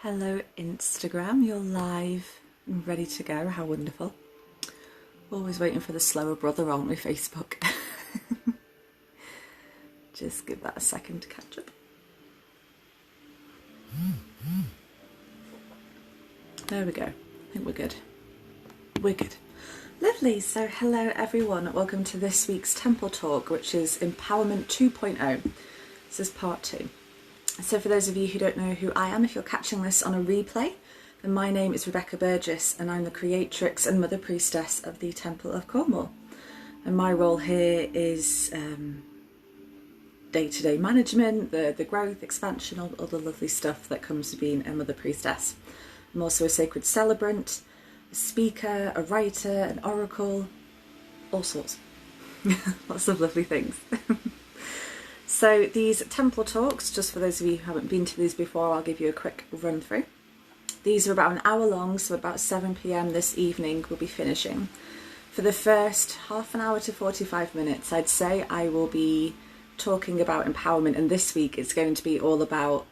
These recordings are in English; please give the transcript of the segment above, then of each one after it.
Hello Instagram, you're live and ready to go. How wonderful. Always waiting for the slower brother, aren't we, Facebook? Just give that a second to catch up. There we go. I think we're good. We're good. Lovely. So hello everyone. Welcome to this week's Temple Talk, which is Empowerment 2.0. This is part 2. So for those of you who don't know who I am, if you're catching this on a replay, then my name is Rebecca Burgess and I'm the creatrix and mother priestess of the Temple of Cornwall. And my role here is day-to-day management, the growth, expansion, all the lovely stuff that comes to being a mother priestess. I'm also a sacred celebrant, a speaker, a writer, an oracle, all sorts. Lots of lovely things. So these Temple Talks, just for those of you who haven't been to these before, I'll give you a quick run through. These are about an hour long, so about 7 p.m. this evening we'll be finishing. For the first half an hour to 45 minutes, I'd say I will be talking about empowerment, and this week it's going to be all about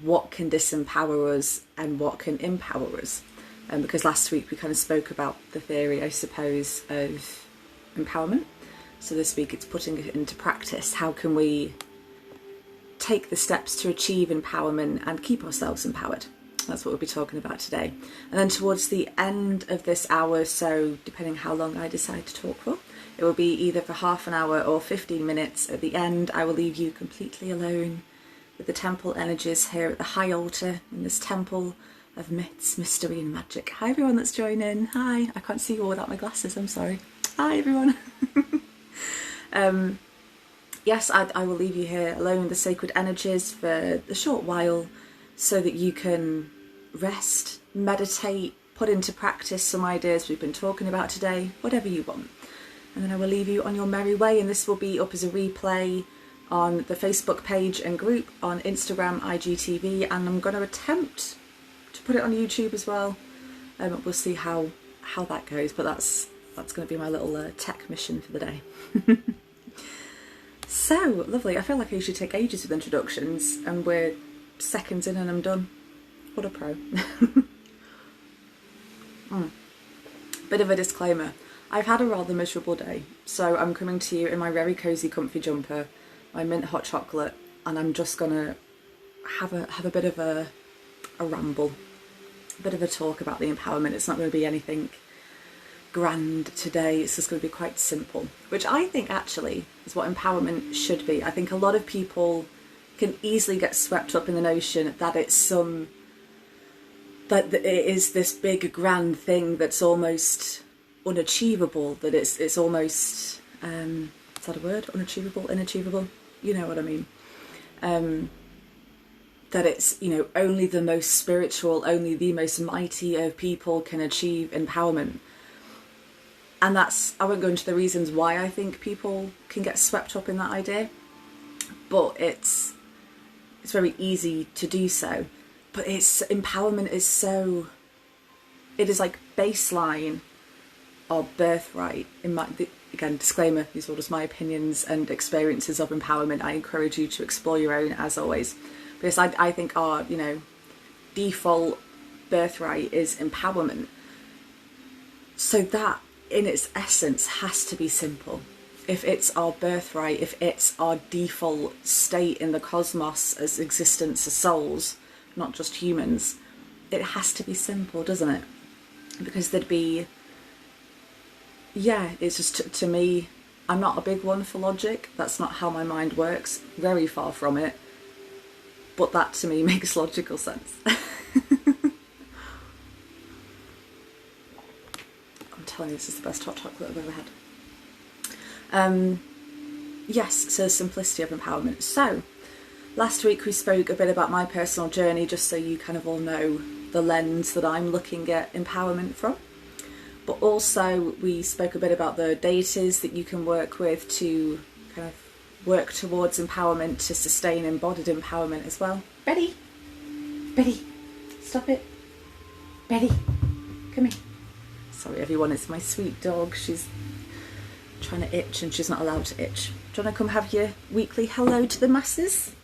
what can disempower us and what can empower us. Because last week we kind of spoke about the theory, I suppose, of empowerment. So this week it's putting it into practice. How can we take the steps to achieve empowerment and keep ourselves empowered? That's what we'll be talking about today. And then towards the end of this hour, so depending how long I decide to talk for, it will be either for half an hour or 15 minutes. At the end, I will leave you completely alone with the temple energies here at the high altar in this temple of myths, mystery and magic. Hi everyone that's joining. Hi. I can't see you all without my glasses, I'm sorry. Hi everyone. Yes, I will leave you here alone with the sacred energies for a short while so that you can rest, meditate, put into practice some ideas we've been talking about today, whatever you want. And then I will leave you on your merry way, and this will be up as a replay on the Facebook page and group, on Instagram, IGTV, and I'm going to attempt to put it on YouTube as well. We'll see how that goes, but that's going to be my little tech mission for the day. So lovely. I feel like I usually take ages with introductions and we're seconds in and I'm done. What a pro. Bit of a disclaimer. I've had a rather miserable day, so I'm coming to you in my very cosy comfy jumper, my mint hot chocolate, and I'm just gonna have a bit of a ramble, a bit of a talk about the empowerment. It's not going to be anything grand today, it's just going to be quite simple, which I think actually is what empowerment should be. I think a lot of people can easily get swept up in the notion that that it is this big grand thing that's almost unachievable, that it's almost is that a word? Unachievable, inachievable, you know what I mean. That it's, you know, only the most spiritual, only the most mighty of people can achieve empowerment. And that's, I won't go into the reasons why I think people can get swept up in that idea, but it's very easy to do so. But empowerment is so, it is like baseline or birthright. Again, disclaimer, these are just my opinions and experiences of empowerment. I encourage you to explore your own, as always. Because I think our, you know, default birthright is empowerment. So that, in its essence, has to be simple. If it's our birthright, if it's our default state in the cosmos as existence, as souls, not just humans, it has to be simple, doesn't it? Because there'd be, yeah, it's just, to me, I'm not a big one for logic. That's not how my mind works. Very far from it. But that to me makes logical sense. Telling you, this is the best hot chocolate I've ever had. Yes, so simplicity of empowerment. So last week we spoke a bit about my personal journey, just so you kind of all know the lens that I'm looking at empowerment from. But also we spoke a bit about the deities that you can work with to kind of work towards empowerment, to sustain embodied empowerment as well. Betty, stop it. Betty, come here. Sorry everyone, it's my sweet dog. She's trying to itch and she's not allowed to itch. Do you want to come have your weekly hello to the masses?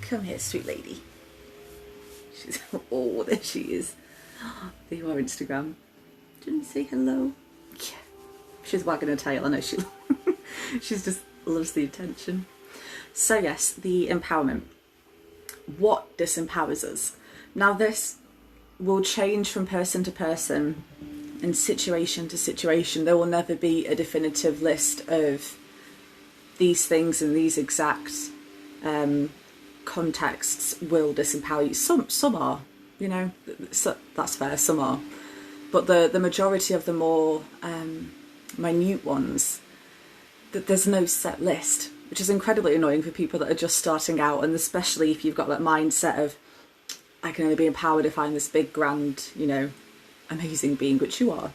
Come here, sweet lady. She's, oh, there she is. There you are, Instagram. Didn't say hello. Yeah. She's wagging her tail, I know she she's just loves the attention. So yes, the empowerment. What disempowers us? Now this will change from person to person and situation to situation. There will never be a definitive list of these things and these exact contexts will disempower you. Some are, you know, so that's fair, some are. But the majority of the more minute ones, that there's no set list, which is incredibly annoying for people that are just starting out, and especially if you've got that mindset of, I can only be empowered if I'm this big, grand, you know, amazing being, which you are.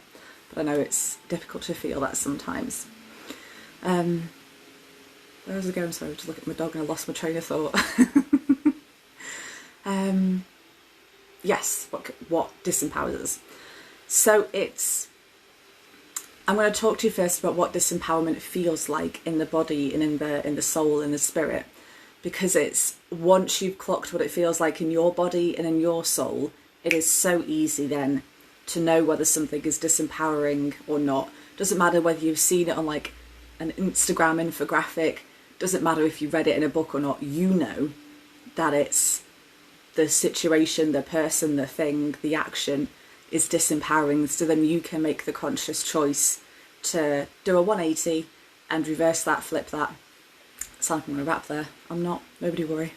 But I know it's difficult to feel that sometimes. Where was I going? Sorry, I was just looking at my dog and I lost my train of thought. Yes, what disempowers us? So I'm going to talk to you first about what disempowerment feels like in the body and in the soul and the spirit, because it's once you've clocked what it feels like in your body and in your soul, it is so easy then to know whether something is disempowering or not. Doesn't matter whether you've seen it on like an Instagram infographic, doesn't matter if you read it in a book or not, you know that it's the situation, the person, the thing, the action is disempowering. So then you can make the conscious choice to do a 180 and reverse that, flip that. Sound like I'm going to rap there. I'm not, nobody worry.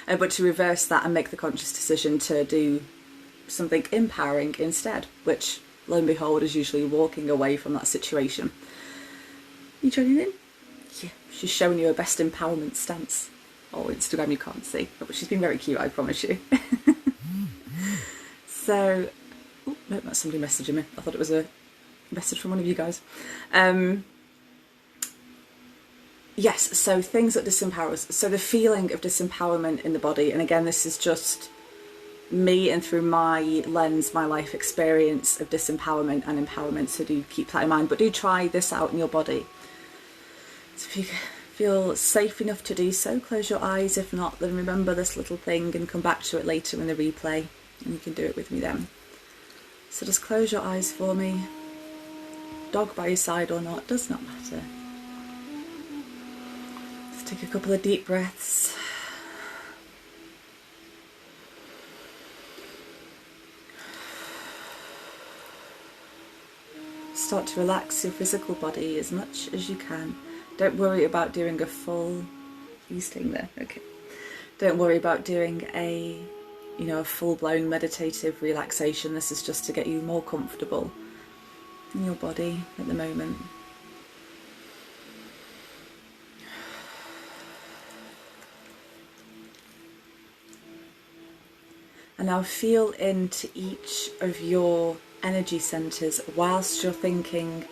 But to reverse that and make the conscious decision to do something empowering instead, which lo and behold is usually walking away from that situation. You joining in? Yeah, she's showing you her best empowerment stance. Oh, Instagram you can't see, but she's been very cute, I promise you. So, oh, no, that's somebody messaging me. I thought it was a message from one of you guys. Yes, so things that disempower us. So the feeling of disempowerment in the body, and again, this is just me and through my lens, my life experience of disempowerment and empowerment, so do keep that in mind, but do try this out in your body. So if you feel safe enough to do so, close your eyes. If not, then remember this little thing and come back to it later in the replay, and you can do it with me then. So just close your eyes for me. Dog by your side or not, does not matter. Just take a couple of deep breaths. Start to relax your physical body as much as you can. Don't worry about doing a full... Are you staying there? Okay. Don't worry about doing a full-blown meditative relaxation. This is just to get you more comfortable in your body at the moment. And now feel into each of your energy centres whilst you're thinking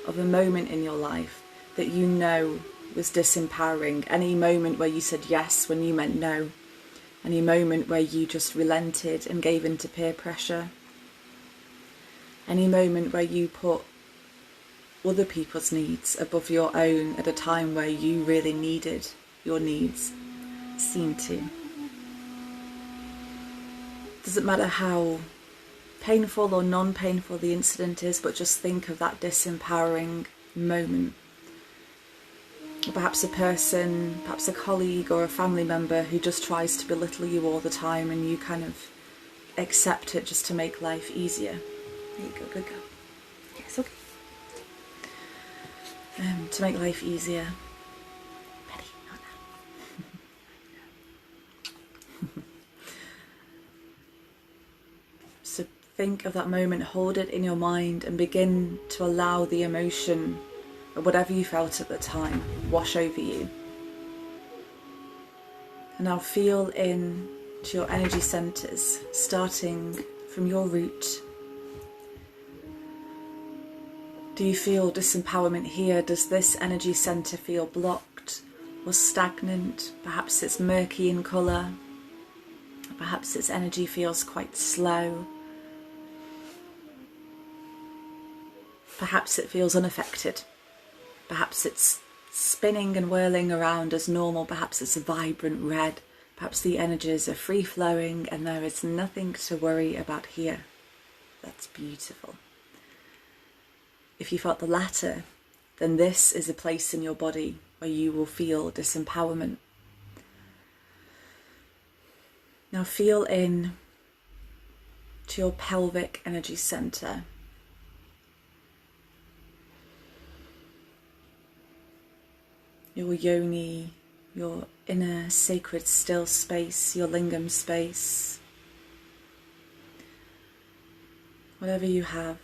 of a moment in your life that you know was disempowering. Any moment where you said yes when you meant no. Any moment where you just relented and gave in to peer pressure. Any moment where you put other people's needs above your own at a time where you really needed your needs seen to. Doesn't matter how painful or non-painful the incident is, but just think of that disempowering moment. Or perhaps a person, perhaps a colleague or a family member who just tries to belittle you all the time, and you kind of accept it just to make life easier. There you go, good girl. Yes, okay. To make life easier. Ready? Not now. So think of that moment, hold it in your mind, and begin to allow the emotion or whatever you felt at the time wash over you. And now feel in to your energy centres, starting from your root. Do you feel disempowerment here? Does this energy centre feel blocked or stagnant? Perhaps it's murky in colour. Perhaps its energy feels quite slow. Perhaps it feels unaffected. Perhaps it's spinning and whirling around as normal. Perhaps it's a vibrant red. Perhaps the energies are free-flowing and there is nothing to worry about here. That's beautiful. If you felt the latter, then this is a place in your body where you will feel disempowerment. Now feel in to your pelvic energy center. Your yoni, your inner sacred still space, your lingam space. Whatever you have,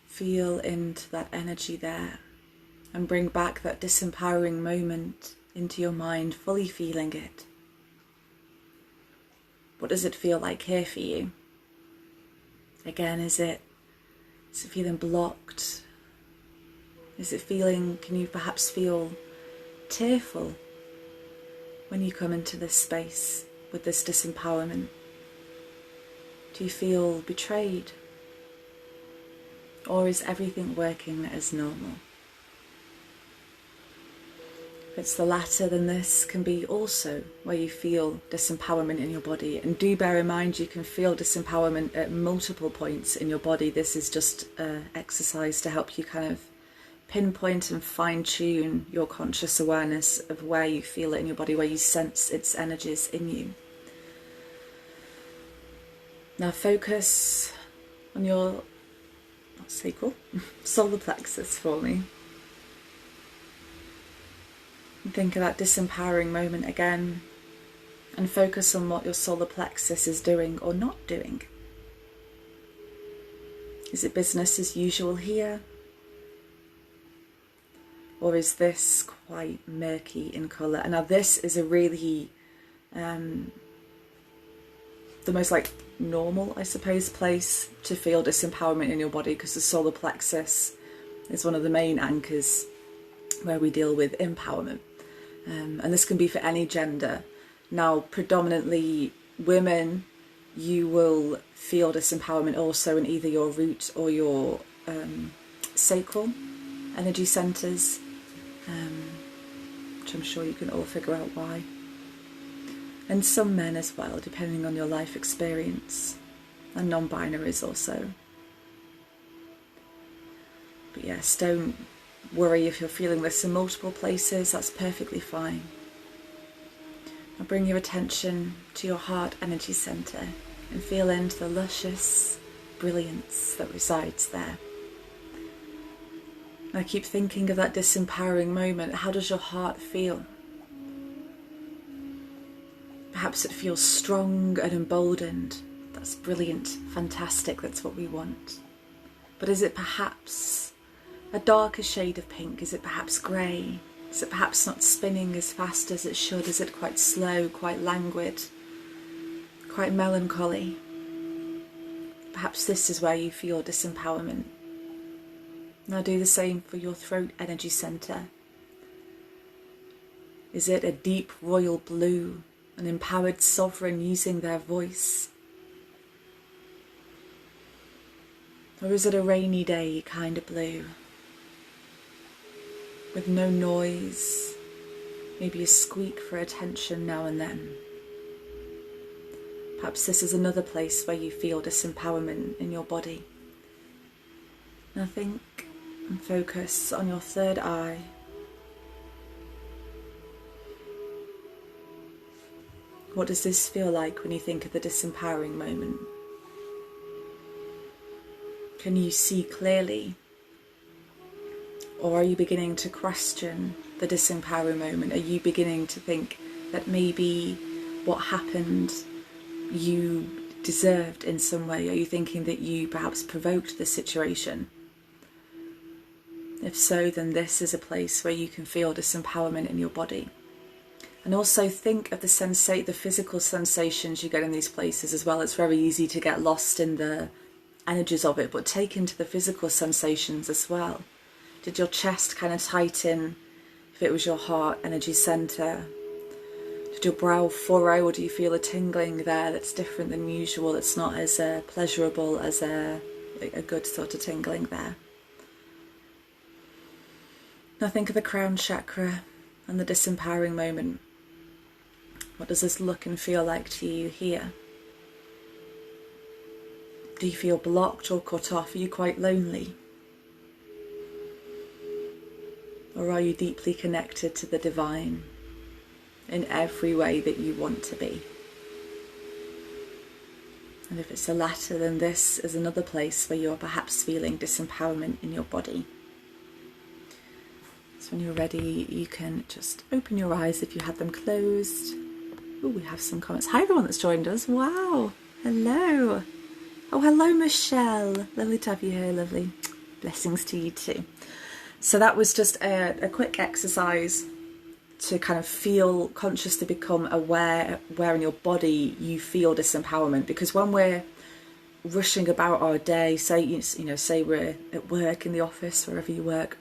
feel into that energy there and bring back that disempowering moment into your mind, fully feeling it. What does it feel like here for you? Again, is it feeling blocked? Can you perhaps feel tearful when you come into this space with this disempowerment? Do you feel betrayed? Or is everything working as normal? If it's the latter, then this can be also where you feel disempowerment in your body. And do bear in mind, you can feel disempowerment at multiple points in your body. This is just an exercise to help you kind of pinpoint and fine-tune your conscious awareness of where you feel it in your body, where you sense its energies in you. Now focus on your sacral, solar plexus for me. And think of that disempowering moment again and focus on what your solar plexus is doing or not doing. Is it business as usual here? Or is this quite murky in colour? And now this is a really, the most normal, I suppose, place to feel disempowerment in your body, because the solar plexus is one of the main anchors where we deal with empowerment. And this can be for any gender. Now, predominantly women, you will feel disempowerment also in either your root or your sacral energy centres, which I'm sure you can all figure out why. And some men as well, depending on your life experience, and non-binaries also. But yes, don't worry if you're feeling this in multiple places, that's perfectly fine. Now bring your attention to your heart energy centre and feel into the luscious brilliance that resides there. Now keep thinking of that disempowering moment. How does your heart feel? Perhaps it feels strong and emboldened. That's brilliant, fantastic, that's what we want. But is it perhaps a darker shade of pink? Is it perhaps grey? Is it perhaps not spinning as fast as it should? Is it quite slow, quite languid, quite melancholy? Perhaps this is where you feel disempowerment. Now do the same for your throat energy centre. Is it a deep royal blue, an empowered sovereign using their voice? Or is it a rainy day kind of blue, with no noise, maybe a squeak for attention now and then? Perhaps this is another place where you feel disempowerment in your body. Now think and focus on your third eye. What does this feel like when you think of the disempowering moment? Can you see clearly? Or are you beginning to question the disempowering moment? Are you beginning to think that maybe what happened you deserved in some way? Are you thinking that you perhaps provoked the situation? If so, then this is a place where you can feel disempowerment in your body. And also think of the physical sensations you get in these places as well. It's very easy to get lost in the energies of it, but take into the physical sensations as well. Did your chest kind of tighten if it was your heart energy centre? Did your brow furrow, or do you feel a tingling there that's different than usual? It's not as pleasurable as a good sort of tingling there. Now think of the crown chakra and the disempowering moment. What does this look and feel like to you here? Do you feel blocked or cut off? Are you quite lonely? Or are you deeply connected to the divine in every way that you want to be? And if it's the latter, then this is another place where you're perhaps feeling disempowerment in your body. So when you're ready, you can just open your eyes if you have them closed. Oh, we have some comments. Hi everyone that's joined us. Wow. Hello. Oh, hello Michelle. Lovely to have you here, lovely. Blessings to you too. So that was just a quick exercise to kind of feel, consciously become aware where in your body you feel disempowerment. Because when we're rushing about our day, say say we're at work, in the office, wherever you work,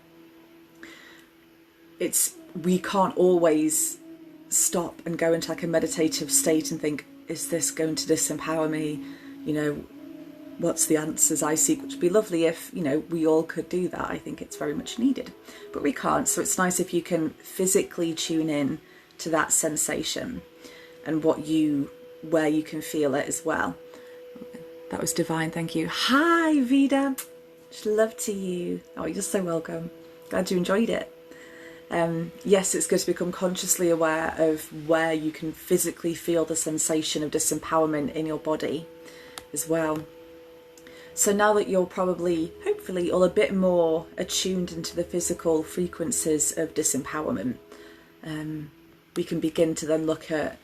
we can't always stop and go into like a meditative state and think, is this going to disempower me? What's the answers I seek? Which would be lovely if, we all could do that. I think it's very much needed, but we can't. So it's nice if you can physically tune in to that sensation and where you can feel it as well. That was divine. Thank you. Hi, Vida. Love to you. Oh, you're so welcome. Glad you enjoyed it. Yes, it's good to become consciously aware of where you can physically feel the sensation of disempowerment in your body as well. So now that you're probably, hopefully, all a bit more attuned into the physical frequencies of disempowerment, we can begin to then look at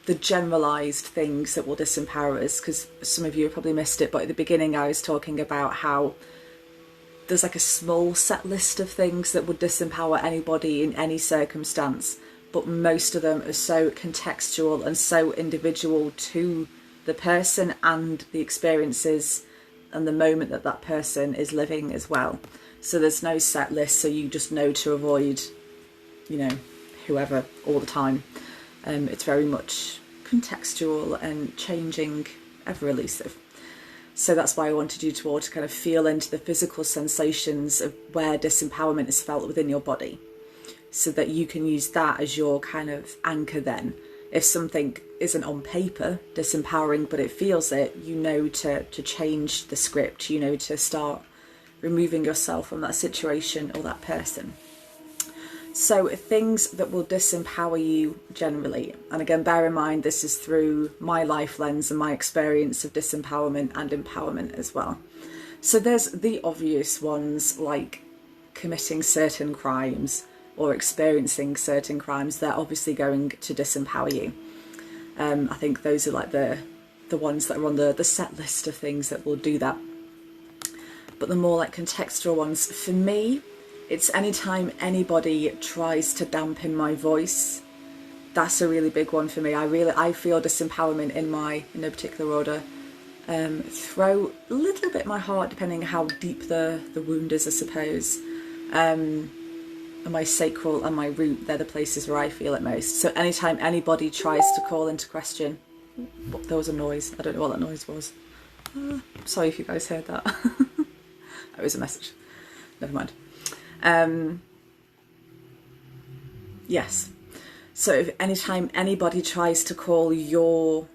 the generalised things that will disempower us, because some of you have probably missed it, but at the beginning I was talking about how there's like a small set list of things that would disempower anybody in any circumstance, but most of them are so contextual and so individual to the person and the experiences and the moment that that person is living as well. So there's no set list, so you just know to avoid, whoever all the time. It's very much contextual and changing, ever elusive. So that's why I wanted you to all to kind of feel into the physical sensations of where disempowerment is felt within your body, so that you can use that as your kind of anchor then. If something isn't on paper disempowering, but it feels it, to change the script, to start removing yourself from that situation or that person. So things that will disempower you generally, and again, bear in mind, this is through my life lens and my experience of disempowerment and empowerment as well. So there's the obvious ones, like committing certain crimes or experiencing certain crimes. They're obviously going to disempower you. I think those are like the ones that are on the set list of things that will do that. But the more like contextual ones, for me, it's anytime anybody tries to dampen my voice. That's a really big one for me. I feel disempowerment in no particular order. Throat, a little bit my heart, depending how deep the wound is, I suppose. And my sacral and my root, they're the places where I feel it most. So anytime anybody tries to call into question, there was a noise. I don't know what that noise was. Sorry if you guys heard that. That was a message. Never mind. Yes. So if anytime anybody tries to call your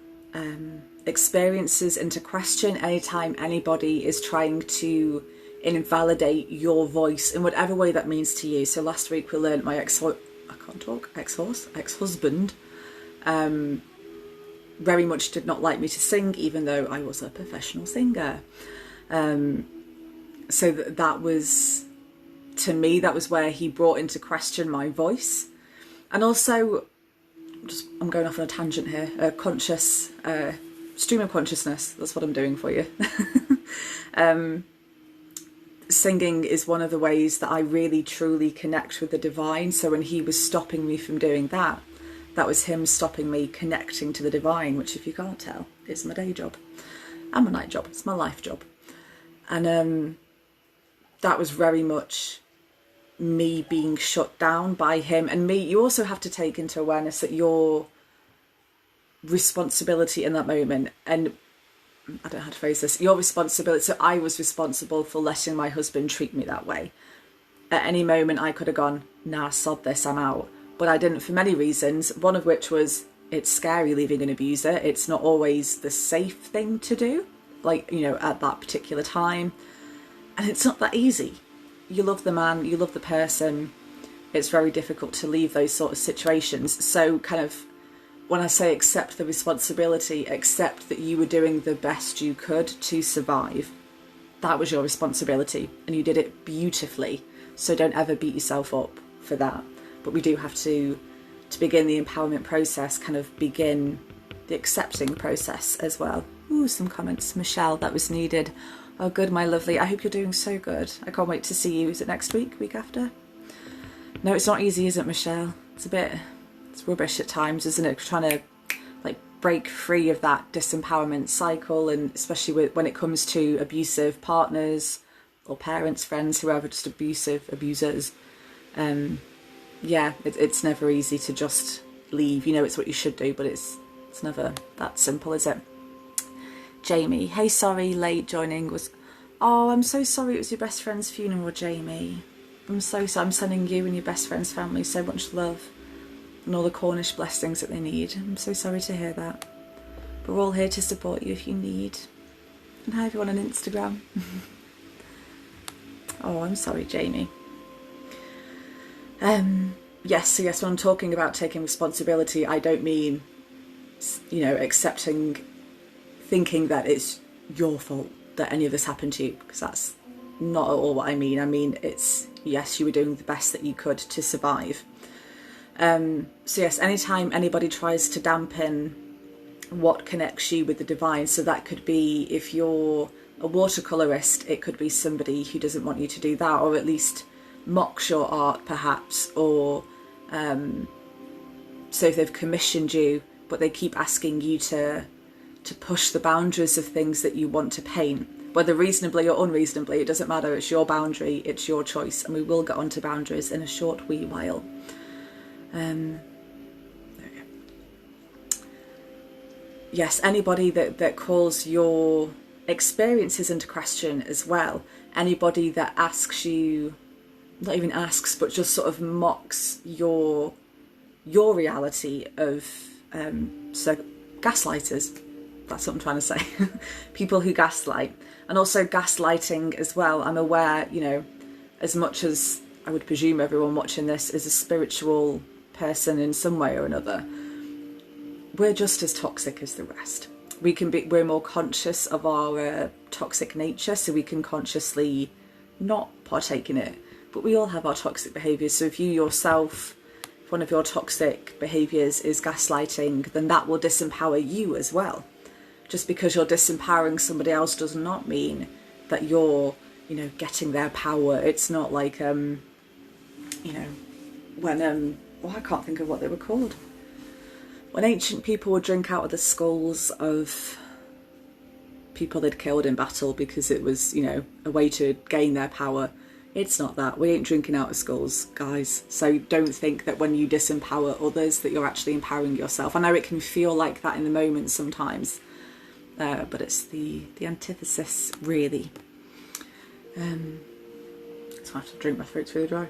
experiences into question, anytime anybody is trying to invalidate your voice in whatever way that means to you. So last week we learned my ex-husband very much did not like me to sing, even though I was a professional singer. So that was, to me, that was where he brought into question my voice. And also, I'm going off on a tangent here, conscious, stream of consciousness, that's what I'm doing for you. Singing is one of the ways that I really truly connect with the divine. So when he was stopping me from doing that, that was him stopping me connecting to the divine, which, if you can't tell, is my day job and my night job. It's my life job. And that was very much me being shut down by him. And you also have to take into awareness that your responsibility in that moment, and I don't know how to phrase this, your responsibility, so I was responsible for letting my husband treat me that way. At any moment I could have gone, nah, sod this, I'm out. But I didn't, for many reasons, one of which was it's scary leaving an abuser. It's not always the safe thing to do, like, you know, at that particular time. And it's not that easy. You love the man, you love the person. It's very difficult to leave those sort of situations. So kind of, when I say accept the responsibility, accept that you were doing the best you could to survive. That was your responsibility and you did it beautifully. So don't ever beat yourself up for that. But we do have to begin the empowerment process, kind of begin the accepting process as well. Ooh, some comments. Michelle, that was needed. Oh, good, my lovely. I hope you're doing so good. I can't wait to see you. Is it next week, week after? No, it's not easy, is it, Michelle? It's rubbish at times, isn't it? Trying to like break free of that disempowerment cycle, and especially when it comes to abusive partners or parents, friends, whoever, just abusers. Yeah, it's never easy to just leave. You know, it's what you should do, but it's never that simple, is it? Jamie, hey, sorry, late joining. Oh, I'm so sorry it was your best friend's funeral, Jamie. I'm so sorry. I'm sending you and your best friend's family so much love and all the Cornish blessings that they need. I'm so sorry to hear that. But we're all here to support you if you need. And hi everyone on Instagram. Oh, I'm sorry, Jamie. Yes, when I'm talking about taking responsibility, I don't mean, you know, thinking that it's your fault that any of this happened to you, because that's not at all what I mean. I mean, it's, yes, you were doing the best that you could to survive. So yes, anytime anybody tries to dampen what connects you with the divine, so that could be, if you're a watercolourist, it could be somebody who doesn't want you to do that, or at least mocks your art perhaps, or so if they've commissioned you but they keep asking you to push the boundaries of things that you want to paint, whether reasonably or unreasonably, it doesn't matter. It's your boundary, it's your choice, and we will get onto boundaries in a short wee while. There we go. Yes, anybody that calls your experiences into question as well, anybody that asks you, not even asks, but just sort of mocks your reality of so gaslighters. That's what I'm trying to say. People who gaslight, and also gaslighting as well. I'm aware, you know, as much as I would presume everyone watching this is a spiritual person in some way or another, we're just as toxic as the rest. We're more conscious of our toxic nature, so we can consciously not partake in it. But we all have our toxic behaviours. So if you yourself, if one of your toxic behaviours is gaslighting, then that will disempower you as well. Just because you're disempowering somebody else does not mean that you're, you know, getting their power. It's not like, you know, when, I can't think of what they were called. When ancient people would drink out of the skulls of people they'd killed in battle because it was, you know, a way to gain their power. It's not that. We ain't drinking out of skulls, guys. So don't think that when you disempower others that you're actually empowering yourself. I know it can feel like that in the moment sometimes. But it's the antithesis, really. So I have to drink, my throat's really dry.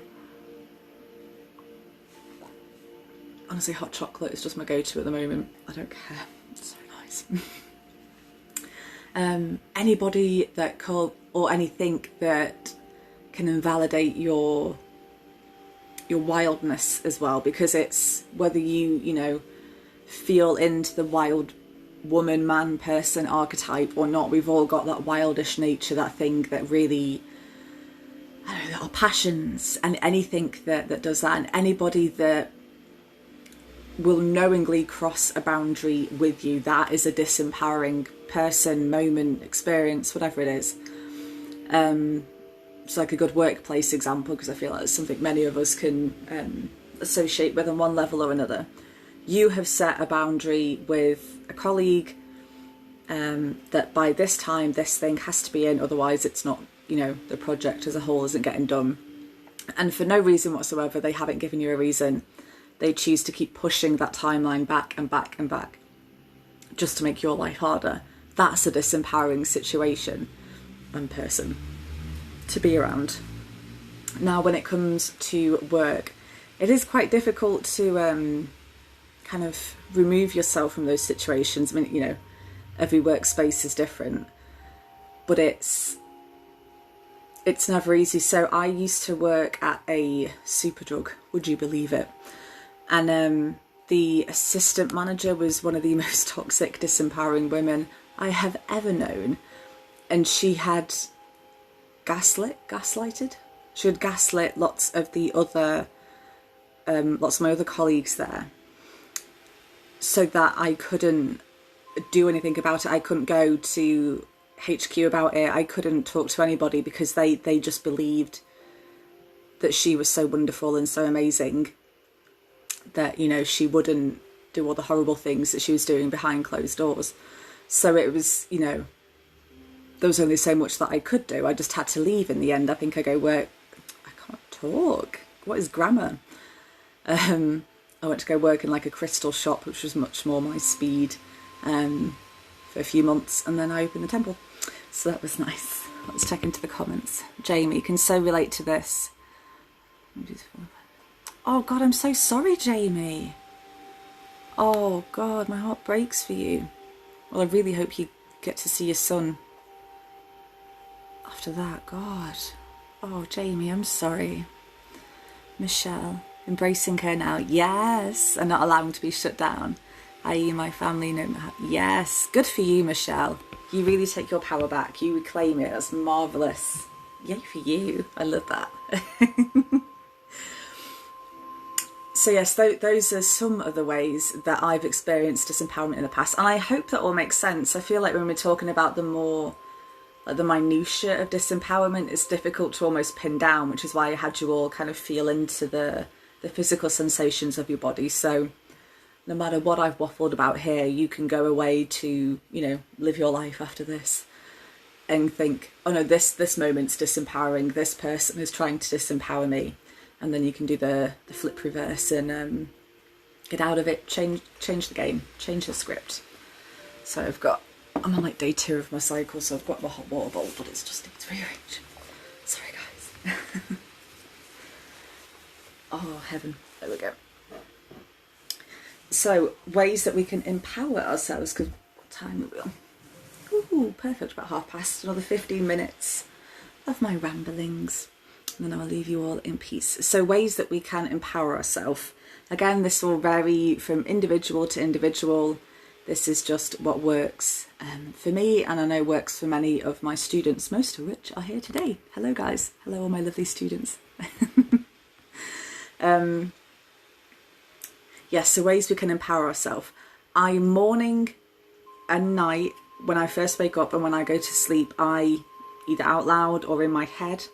Honestly, hot chocolate is just my go-to at the moment. I don't care. It's so nice. Anybody that or anything that can invalidate your wildness as well, because it's whether you know, feel into the wild woman, man, person archetype or not, we've all got that wildish nature, that thing that really, I don't know, our passions, and anything that does that, and anybody that will knowingly cross a boundary with you, that is a disempowering person, moment, experience, whatever it is. It's like a good workplace example, because I feel like it's something many of us can associate with on one level or another. You have set a boundary with a colleague that by this time this thing has to be in, otherwise it's not, you know, the project as a whole isn't getting done. And for no reason whatsoever, they haven't given you a reason. They choose to keep pushing that timeline back and back and back just to make your life harder. That's a disempowering situation and person to be around. Now, when it comes to work, it is quite difficult to kind kind of remove yourself from those situations. I mean, you know, every workspace is different, but it's never easy. So I used to work at a Superdrug, would you believe it? And the assistant manager was one of the most toxic, disempowering women I have ever known. And she had gaslighted. She had gaslit lots of my other colleagues there, so that I couldn't do anything about it. I couldn't go to HQ about it. I couldn't talk to anybody because they just believed that she was so wonderful and so amazing that, you know, she wouldn't do all the horrible things that she was doing behind closed doors. So it was, you know, there was only so much that I could do. I just had to leave in the end. I think I can't talk. What is grammar? I went to go work in like a crystal shop, which was much more my speed, for a few months, and then I opened the temple. So that was nice. Let's check into the comments. Jamie, can so relate to this. Oh God, I'm so sorry, Jamie. Oh God, my heart breaks for you. Well, I really hope you get to see your son after that. God. Oh, Jamie, I'm sorry. Michelle, embracing her now. Yes, and not allowing to be shut down. I.e. my family know. Yes, good for you, Michelle. You really take your power back. You reclaim it. That's marvellous. Yay for you. I love that. So yes, those are some of the ways that I've experienced disempowerment in the past. And I hope that all makes sense. I feel like when we're talking about the more, like the minutiae of disempowerment, it's difficult to almost pin down, which is why I had you all kind of feel into the physical sensations of your body. So no matter what I've waffled about here, you can go away to, you know, live your life after this and think, oh no, this moment's disempowering. This person is trying to disempower me. And then you can do the flip reverse and get out of it, change the game, change the script. So I'm on like day 2 of my cycle, so I've got my hot water bowl, but it's just needs rearranged. Sorry guys. Oh heaven, there we go. So ways that we can empower ourselves, because what time are we on? Ooh, perfect, about past. Another 15 minutes of my ramblings. And then I'll leave you all in peace. So ways that we can empower ourselves. Again, this will vary from individual to individual. This is just what works for me, and I know works for many of my students, most of which are here today. Hello guys. Hello all my lovely students. Yes, so ways we can empower ourselves. Morning and night, when I first wake up and when I go to sleep, I either out loud or in my head,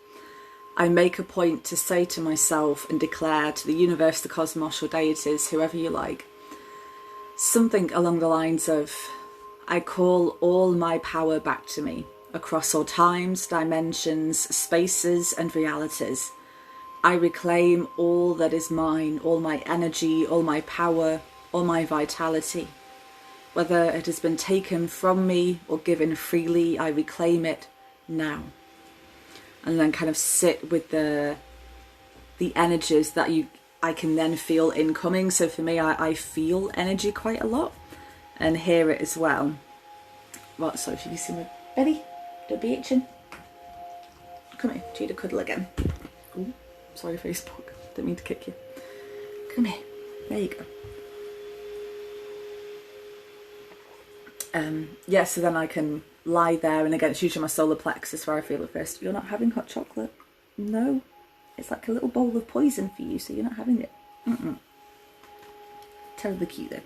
I make a point to say to myself and declare to the universe, the cosmos, your deities, whoever you like, something along the lines of, I call all my power back to me across all times, dimensions, spaces and realities. I reclaim all that is mine, all my energy, all my power, all my vitality. Whether it has been taken from me or given freely, I reclaim it now. And then kind of sit with the energies that I can then feel incoming. So for me, I feel energy quite a lot and hear it as well. Right, so if you see my belly, don't be itching. Come here, do you need a cuddle again? Ooh, sorry Facebook, didn't mean to kick you. Come here, there you go. Yeah, so then I can lie there, and again it's usually my solar plexus where I feel it first. You're not having hot chocolate? No, it's like a little bowl of poison for you, so you're not having it. Terribly cute though.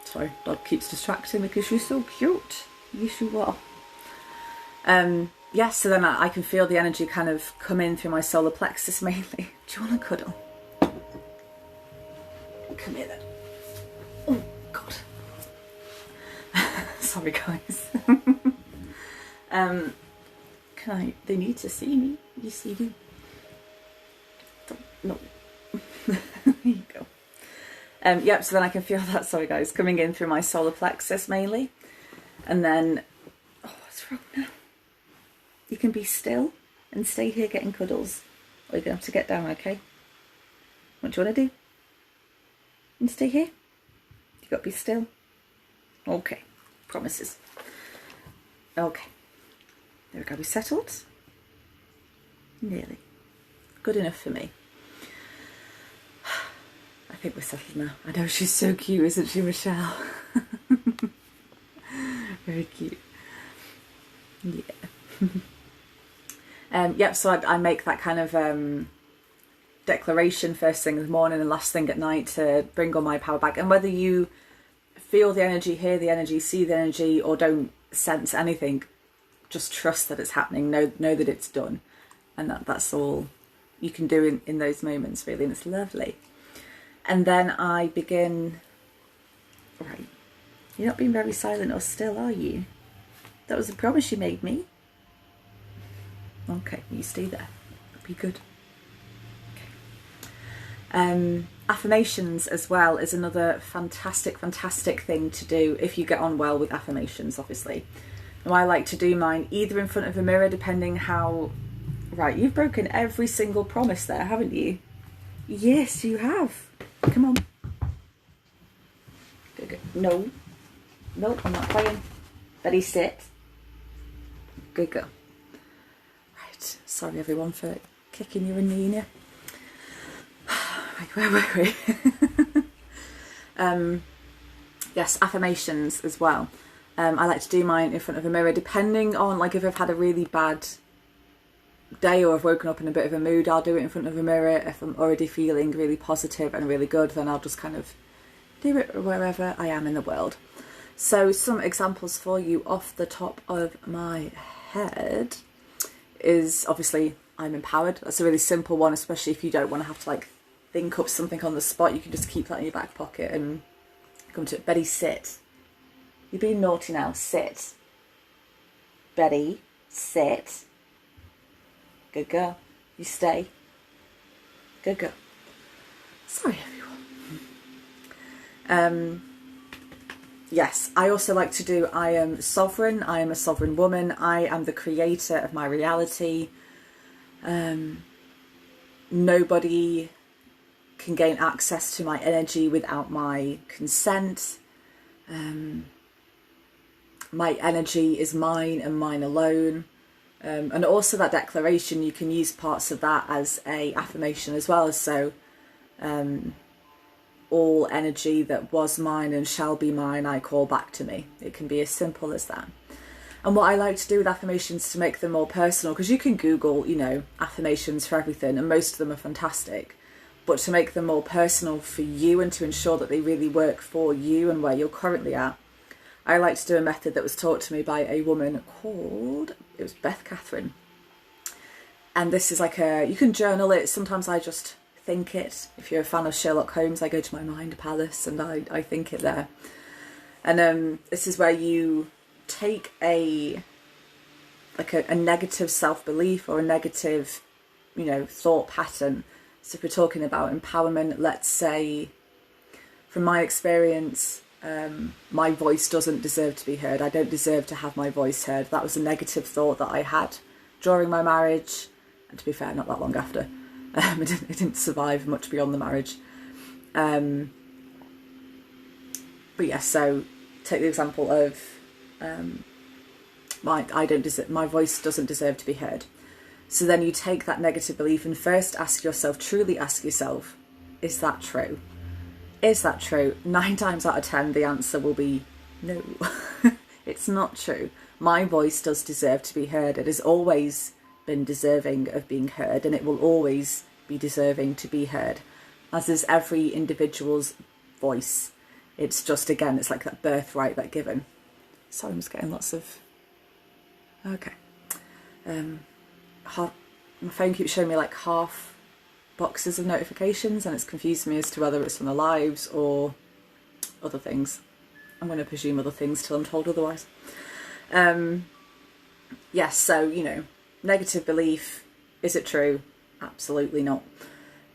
Sorry, dog keeps distracting because you're so cute. Yes you are. Yeah, so then I can feel the energy kind of come in through my solar plexus mainly. Do you want to cuddle? Come here then. Oh God. Sorry guys. They need to see me. Yes you do. No. There you go. Yep, so then I can feel that, sorry guys, coming in through my solar plexus mainly. And then, oh, what's wrong now? You can be still and stay here getting cuddles. Or you're going to have to get down, okay? What do you want to do? And stay here? You got to be still. Okay, promises. Okay, there we go, we settled. Nearly. Good enough for me. I think we're settled now. I know, she's so cute, isn't she, Michelle? Very cute. Yeah. Yep, so I make that kind of declaration first thing in the morning and last thing at night to bring all my power back. And whether you feel the energy, hear the energy, see the energy, or don't sense anything, just trust that it's happening. Know that it's done. And that's all you can do in those moments, really, and it's lovely. And then I begin... Right, you're not being very silent or still, are you? That was a promise you made me. Okay, you stay there. That'll be good. Okay. Affirmations as well is another fantastic thing to do if you get on well with affirmations, obviously. Now, I like to do mine either in front of a mirror, depending how... Right, you've broken every single promise there, haven't you? Yes, you have. Come on. Good. No. No, I'm not playing. Betty, sit. Good girl. Right, sorry everyone for kicking you in the ear. Right, where were we? Yes, affirmations as well. I like to do mine in front of a mirror, depending on, like, if I've had a really bad day or I've woken up in a bit of a mood, I'll do it in front of a mirror. If I'm already feeling really positive and really good, then I'll just kind of do it wherever I am in the world. So some examples for you off the top of my head is, obviously, I'm empowered. That's a really simple one, especially if you don't want to have to, like, think up something on the spot. You can just keep that in your back pocket and come to it. Betty, sit. You're being naughty now. Sit. Betty, sit. Good girl. You stay. Good girl. Sorry, everyone. Yes, I also like to do, I am sovereign. I am a sovereign woman. I am the creator of my reality. Nobody can gain access to my energy without my consent. My energy is mine and mine alone. And also that declaration, you can use parts of that as a affirmation as well. So all energy that was mine and shall be mine, I call back to me. It can be as simple as that. And what I like to do with affirmations to make them more personal, because you can Google, you know, affirmations for everything, and most of them are fantastic. But to make them more personal for you and to ensure that they really work for you and where you're currently at, I like to do a method that was taught to me by a woman called, it was Beth Catherine. And this is like you can journal it. Sometimes I just think it. If you're a fan of Sherlock Holmes, I go to my mind palace and I think it there. And this is where you take a negative self-belief or a negative, you know, thought pattern. So if we're talking about empowerment, let's say, from my experience, my voice doesn't deserve to be heard. I don't deserve to have my voice heard. That was a negative thought that I had during my marriage, and to be fair, not that long after. It didn't survive much beyond the marriage. But yeah, so take the example of my voice doesn't deserve to be heard. So then you take that negative belief and first truly ask yourself, is that true? Is that true? 9 times out of 10, the answer will be no. It's not true. My voice does deserve to be heard. It has always been deserving of being heard, and it will always be deserving to be heard, as is every individual's voice. It's just, again, it's like that birthright, that given. Sorry, I'm just getting lots of... Okay. My phone keeps showing me like half boxes of notifications, and it's confused me as to whether it's from the lives or other things. I'm going to presume other things till I'm told otherwise. Yes, so, you know, negative belief, is it true? Absolutely not.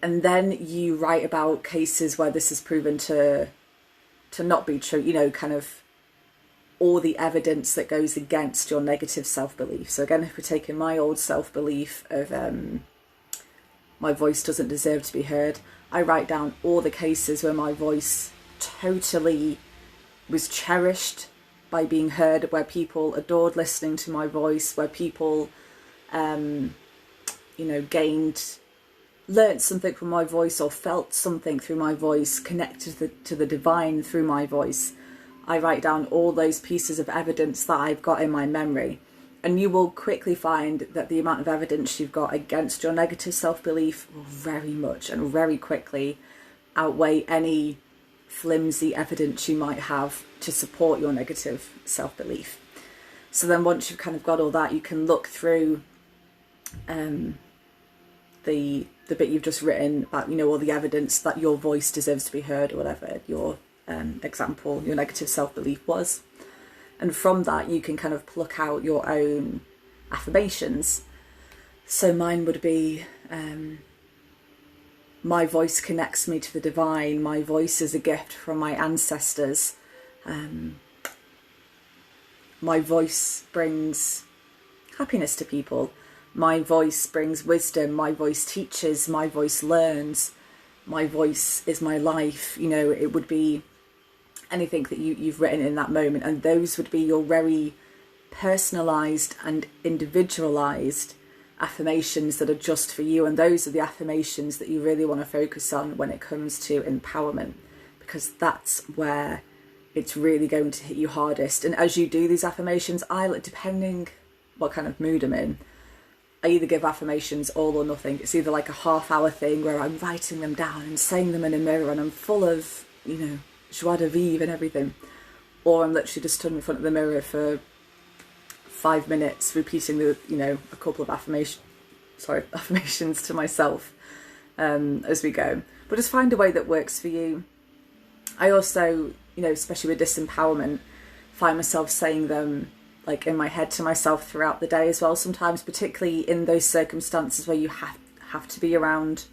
And then you write about cases where this is proven to not be true, you know, kind of all the evidence that goes against your negative self-belief. So again, if we're taking my old self-belief of my voice doesn't deserve to be heard, I write down all the cases where my voice totally was cherished by being heard, where people adored listening to my voice, where people, learnt something from my voice or felt something through my voice, connected to the divine through my voice. I write down all those pieces of evidence that I've got in my memory. And you will quickly find that the amount of evidence you've got against your negative self-belief will very much and very quickly outweigh any flimsy evidence you might have to support your negative self-belief. So then once you've kind of got all that, you can look through the bit you've just written about, all the evidence that your voice deserves to be heard, or whatever your example, your negative self-belief was. And from that, you can kind of pluck out your own affirmations. So mine would be, my voice connects me to the divine. My voice is a gift from my ancestors. My voice brings happiness to people. My voice brings wisdom. My voice teaches. My voice learns. My voice is my life. It would be anything that you've written in that moment, and those would be your very personalized and individualized affirmations that are just for you. And those are the affirmations that you really want to focus on when it comes to empowerment, because that's where it's really going to hit you hardest. And as you do these affirmations, depending what kind of mood I'm in, I either give affirmations all or nothing. It's either like a half-hour thing where I'm writing them down and saying them in a mirror and I'm full of, joie de vivre and everything. Or I'm literally just stood in front of the mirror for 5 minutes repeating a couple of affirmations to myself as we go. But just find a way that works for you. I also, especially with disempowerment, find myself saying them like in my head to myself throughout the day as well, sometimes, particularly in those circumstances where you have to be around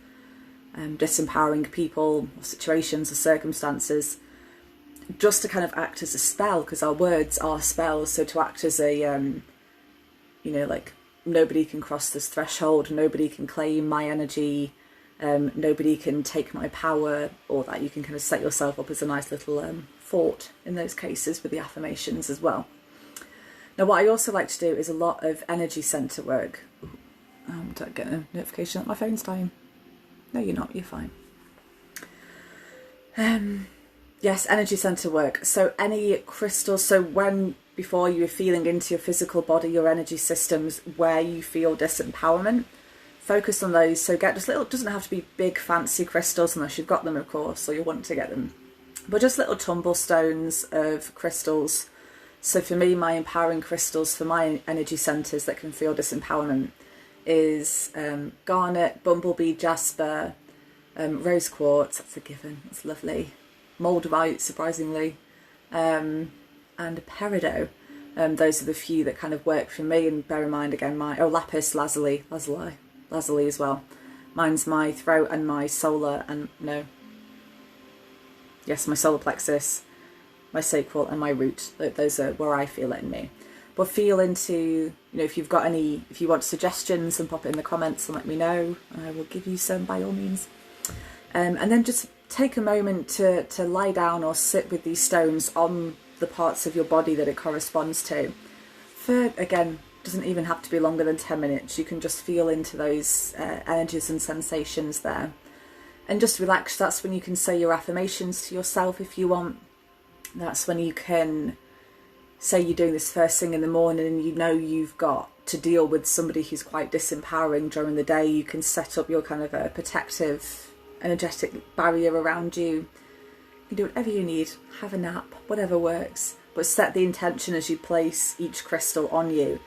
disempowering people or situations or circumstances, just to kind of act as a spell, because our words are spells. So to act as a like, nobody can cross this threshold, nobody can claim my energy, nobody can take my power, or that you can kind of set yourself up as a nice little fort in those cases with the affirmations as well. Now, what I also like to do is a lot of energy centre work. Don't get a notification that my phone's dying. No, you're not. You're fine. Yes, energy centre work. So any crystals. So before you were feeling into your physical body, your energy systems, where you feel disempowerment, focus on those. So get just little. Doesn't have to be big fancy crystals unless you've got them, of course, or you want to get them. But just little tumble stones of crystals. So for me, my empowering crystals for my energy centres that can feel disempowerment is garnet, bumblebee, jasper, rose quartz, that's a given, that's lovely, moldavite, surprisingly, and peridot. Those are the few that kind of work for me. And bear in mind again, lapis lazuli as well. Mine's my throat and my solar, my solar plexus, my sacral and my root. Those are where I feel it in me. But feel into, if you want suggestions, and pop it in the comments and let me know, and I will give you some by all means. And then just take a moment to lie down or sit with these stones on the parts of your body that it corresponds to. Again, doesn't even have to be longer than 10 minutes. You can just feel into those energies and sensations there. And just relax. That's when you can say your affirmations to yourself if you want. That's when you can say you're doing this first thing in the morning and you've got to deal with somebody who's quite disempowering during the day. You can set up your kind of a protective, energetic barrier around you. You can do whatever you need, have a nap, whatever works. But set the intention as you place each crystal on you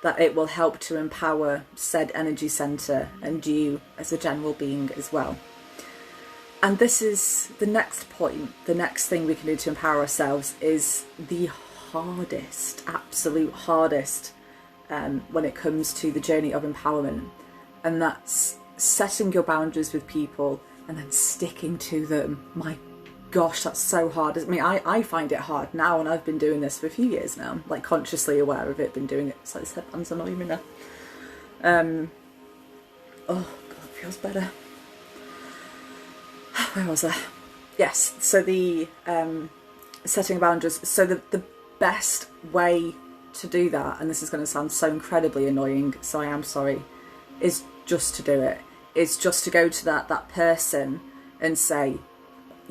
that it will help to empower said energy centre and you as a general being as well. And this is the next point. The next thing we can do to empower ourselves is the hardest, absolute hardest, when it comes to the journey of empowerment. And that's setting your boundaries with people and then sticking to them. My gosh, that's so hard. I mean, I find it hard now, and I've been doing this for a few years now, like consciously aware of it, been doing it. So this headband's annoying me now. Oh God, it feels better. where was I? Yes, so the setting boundaries. So the best way to do that, and this is going to sound so incredibly annoying, so I am sorry, is just to do it. It's just to go to that person and say,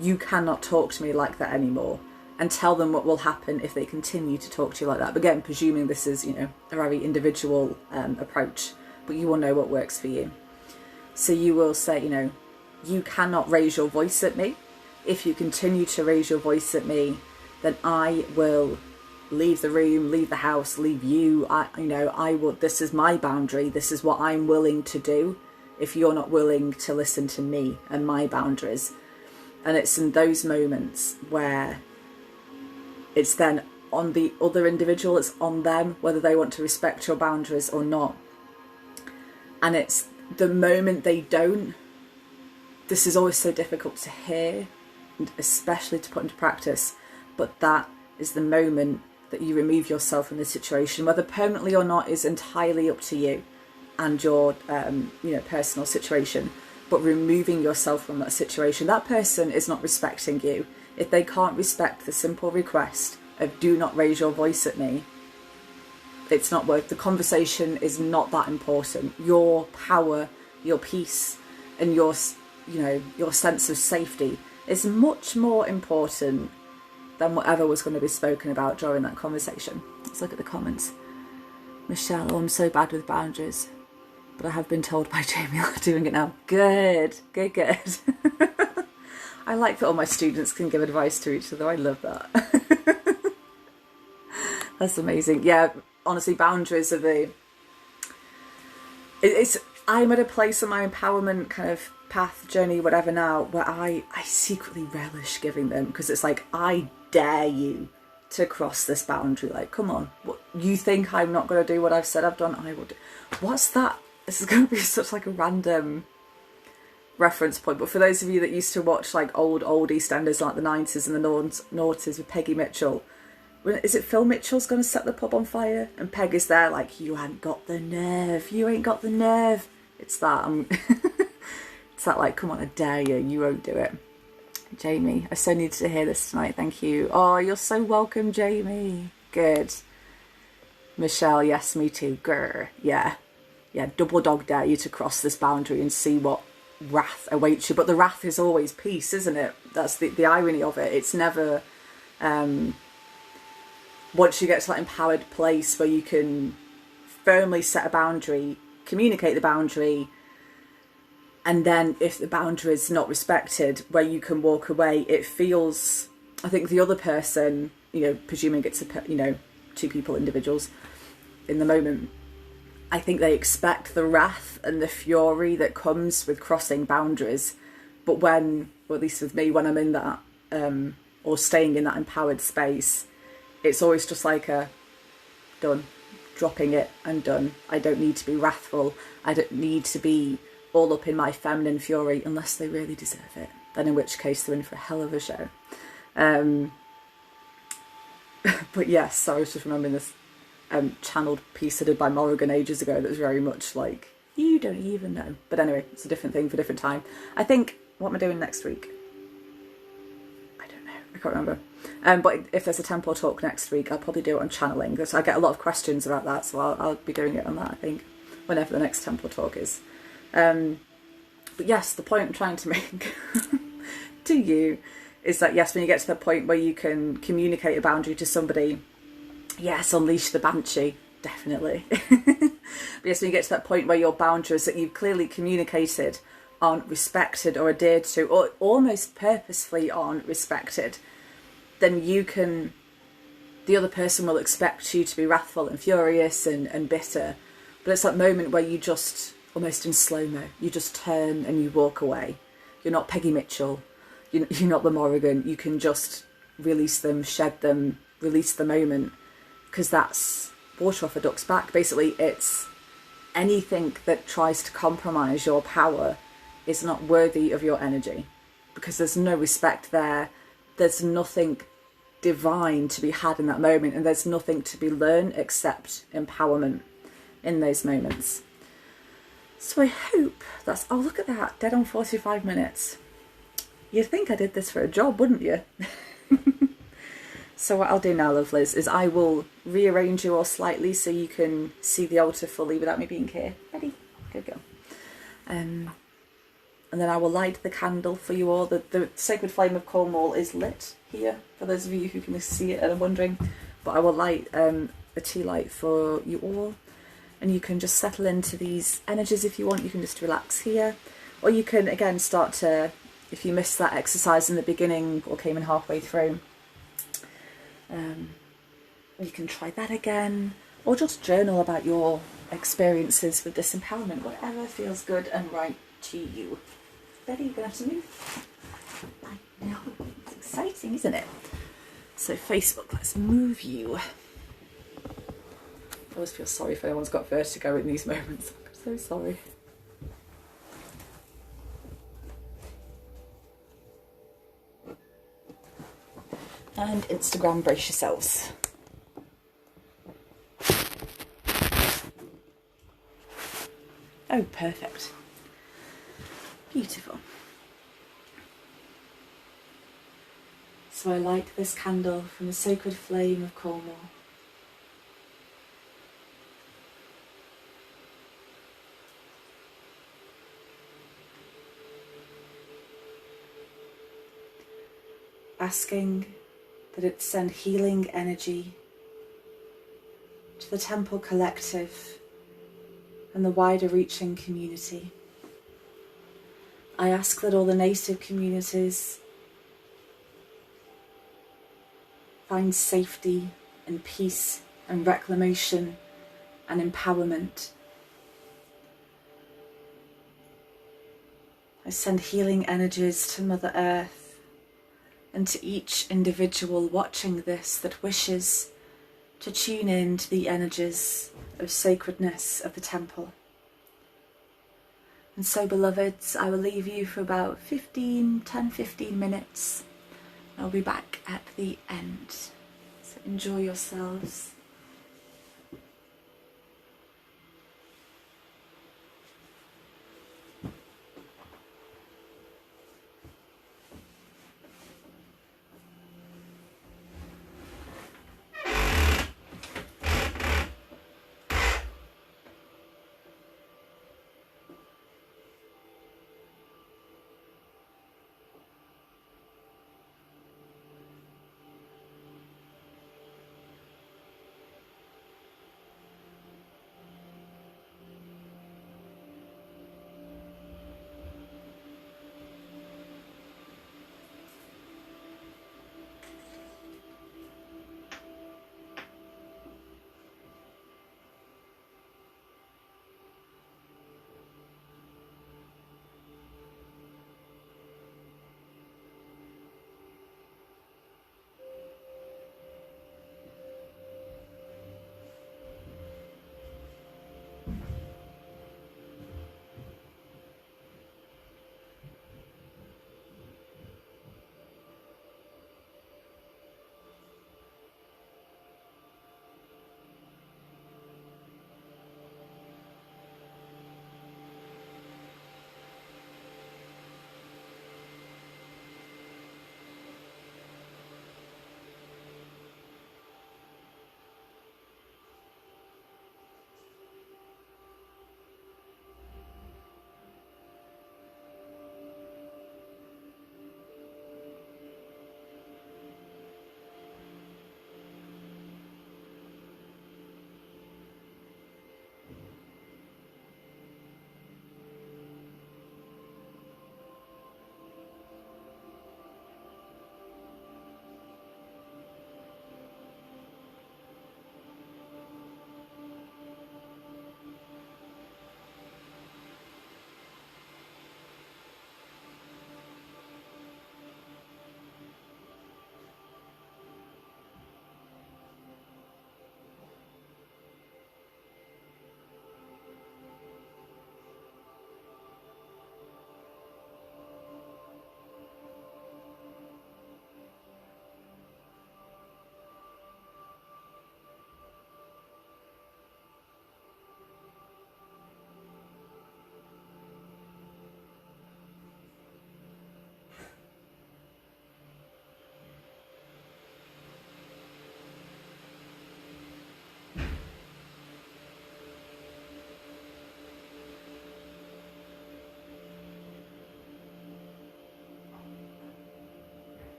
you cannot talk to me like that anymore, and tell them what will happen if they continue to talk to you like that. But again, presuming this is, a very individual approach, but you will know what works for you. So you will say, you cannot raise your voice at me. If you continue to raise your voice at me, then I will leave the room, leave the house, leave you. I will, this is my boundary. This is what I'm willing to do if you're not willing to listen to me and my boundaries. And it's in those moments where it's then on the other individual, it's on them whether they want to respect your boundaries or not. And it's the moment they don't, this is always so difficult to hear, and especially to put into practice, but that is the moment that you remove yourself from the situation. Whether permanently or not is entirely up to you and your personal situation, but removing yourself from that situation. That person is not respecting you. If they can't respect the simple request of do not raise your voice at me, it's not worth, the conversation is not that important. Your power, your peace, and your sense of safety is much more important than whatever was going to be spoken about during that conversation. Let's look at the comments. Michelle, I'm so bad with boundaries, but I have been told by Jamie I'm doing it now. Good. I like that all my students can give advice to each other. I love that. That's amazing. Yeah, honestly, boundaries are I'm at a place on my empowerment kind of path, journey, whatever now, where I secretly relish giving them, because it's like, I dare you to cross this boundary. Like, come on, what, you think I'm not going to do what I've said I've done? I will do. What's that? This is going to be such like a random reference point, but for those of you that used to watch like old EastEnders like the 90s and the noughties with Peggy Mitchell, is it Phil Mitchell's going to set the pub on fire and Peg is there like, you ain't got the nerve, it's that it's that like, come on, I dare you, you won't do it. Jamie, I so needed to hear this tonight, thank you. Oh, you're so welcome, Jamie. Good. Michelle, yes, me too. Grr. Yeah, double dog dare you to cross this boundary and see what wrath awaits you. But the wrath is always peace, isn't it? That's the irony of it. It's never once you get to that empowered place where you can firmly set a boundary, communicate the boundary, and then if the boundary is not respected, where you can walk away, it feels, I think the other person, presuming it's two people, individuals in the moment, I think they expect the wrath and the fury that comes with crossing boundaries. But when, or at least with me, when I'm in that or staying in that empowered space, it's always just like a done, dropping it and done. I don't need to be wrathful. I don't need to be all up in my feminine fury unless they really deserve it. Then in which case they're in for a hell of a show. But yes, I was just remembering this channeled piece I did by Morrigan ages ago that was very much like, you don't even know. But anyway, it's a different thing for a different time. I think, what am I doing next week? I don't know, I can't remember. But if there's a temple talk next week, I'll probably do it on channeling, because I get a lot of questions about that, so I'll be doing it on that, I think, whenever the next temple talk is. But yes, the point I'm trying to make to you is that yes, when you get to the point where you can communicate a boundary to somebody, yes, unleash the banshee, definitely. But yes, when you get to that point where your boundaries that you've clearly communicated aren't respected or adhered to, or almost purposefully aren't respected, then the other person will expect you to be wrathful and furious and bitter. But it's that moment where you just, almost in slow-mo, you just turn and you walk away. You're not Peggy Mitchell, you're not the Morrigan. You can just release them, shed them, release the moment, because that's water off a duck's back. Basically, it's anything that tries to compromise your power is not worthy of your energy, because there's no respect there. There's nothing divine to be had in that moment, and there's nothing to be learned except empowerment in those moments. So I hope that's, oh look at that, dead on 45 minutes. You'd think I did this for a job, wouldn't you? So what I'll do now, lovelies, is I will rearrange you all slightly so you can see the altar fully without me being here. Ready? Good go. And then I will light the candle for you all. The sacred flame of Cornwall is lit here, for those of you who can see it and are wondering. But I will light a tea light for you all. And you can just settle into these energies if you want. You can just relax here. Or you can, again, start to, if you missed that exercise in the beginning or came in halfway through, you can try that again, or just journal about your experiences with disempowerment, whatever feels good and right to you. Ready? You're going to have to move. I know, it's exciting, isn't it? So Facebook, let's move you. I always feel sorry if anyone's got vertigo in these moments. I'm so sorry. And Instagram, brace yourselves. Oh, perfect. Beautiful. So I light this candle from the sacred flame of Cornwall. Asking that it send healing energy to the Temple Collective and the wider reaching community. I ask that all the native communities find safety and peace and reclamation and empowerment. I send healing energies to Mother Earth and to each individual watching this that wishes to tune in to the energies of sacredness of the temple. And so, beloveds, I will leave you for about 10-15 minutes. I'll be back at the end. So enjoy yourselves.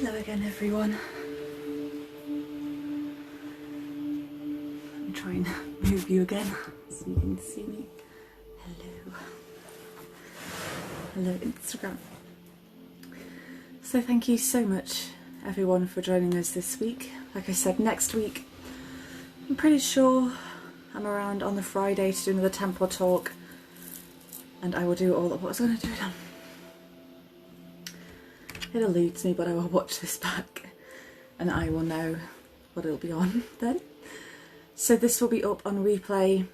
Hello again, everyone. Let me try and move you again so you can see me. Hello. Hello, Instagram. So thank you so much, everyone, for joining us this week. Like I said, next week, I'm pretty sure I'm around on the Friday to do another temple talk, and I will do all of what I was going to do now. It eludes me, but I will watch this back and I will know what it'll be on then. So this will be up on replay,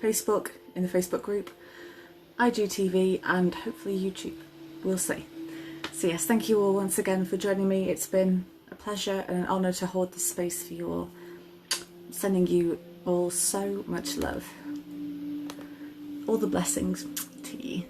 Facebook, in the Facebook group, IGTV, and hopefully YouTube. We'll see. So yes, thank you all once again for joining me. It's been a pleasure and an honour to hold this space for you all. Sending you all so much love. All the blessings to you.